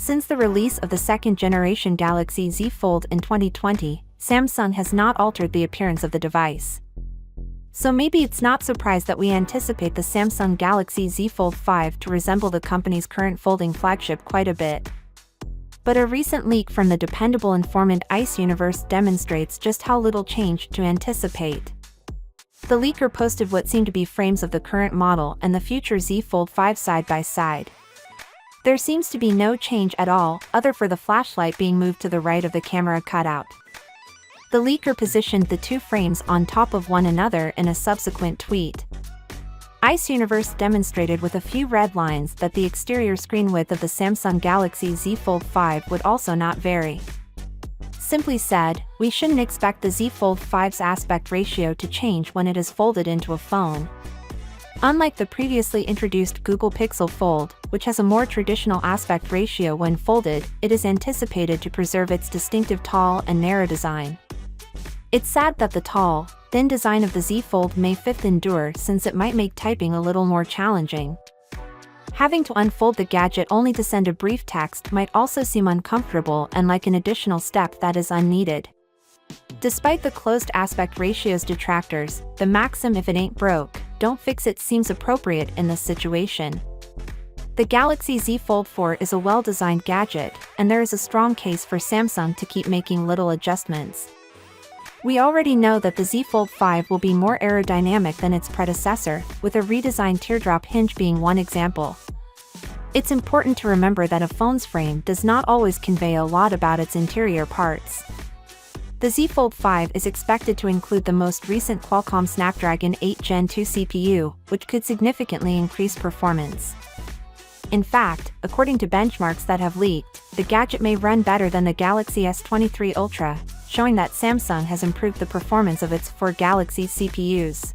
Since the release of the second-generation Galaxy Z Fold in 2020, Samsung has not altered the appearance of the device. So maybe it's not surprised that we anticipate the Samsung Galaxy Z Fold 5 to resemble the company's current folding flagship quite a bit. But a recent leak from the dependable informant ICE Universe demonstrates just how little change to anticipate. The leaker posted what seemed to be frames of the current model and the future Z Fold 5 side by side. There seems to be no change at all, other for the flashlight being moved to the right of the camera cutout. The leaker positioned the two frames on top of one another in a subsequent tweet. ICE Universe demonstrated with a few red lines that the exterior screen width of the Samsung Galaxy Z Fold 5 would also not vary. Simply said, we shouldn't expect the Z Fold 5's aspect ratio to change when it is folded into a phone. Unlike the previously introduced Google Pixel Fold, which has a more traditional aspect ratio when folded, it is anticipated to preserve its distinctive tall and narrow design. It's sad that the tall, thin design of the Z Fold may fifth endure since it might make typing a little more challenging. Having to unfold the gadget only to send a brief text might also seem uncomfortable and like an additional step that is unneeded. Despite the closed aspect ratio's detractors, the maxim "if it ain't broke, don't fix it" seems appropriate in this situation. The Galaxy Z Fold 4 is a well-designed gadget, and there is a strong case for Samsung to keep making little adjustments. We already know that the Z Fold 5 will be more aerodynamic than its predecessor, with a redesigned teardrop hinge being one example. It's important to remember that a phone's frame does not always convey a lot about its interior parts. The Z Fold 5 is expected to include the most recent Qualcomm Snapdragon 8 Gen 2 CPU, which could significantly increase performance. In fact, according to benchmarks that have leaked, the gadget may run better than the Galaxy S23 Ultra, showing that Samsung has improved the performance of its 4 Galaxy CPUs.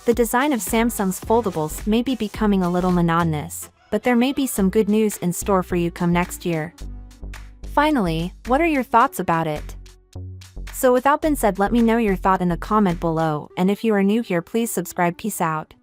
The design of Samsung's foldables may be becoming a little monotonous, but there may be some good news in store for you come next year. Finally, what are your thoughts about it? So without being said, let me know your thought in the comment below, and if you are new here, please subscribe. Peace out.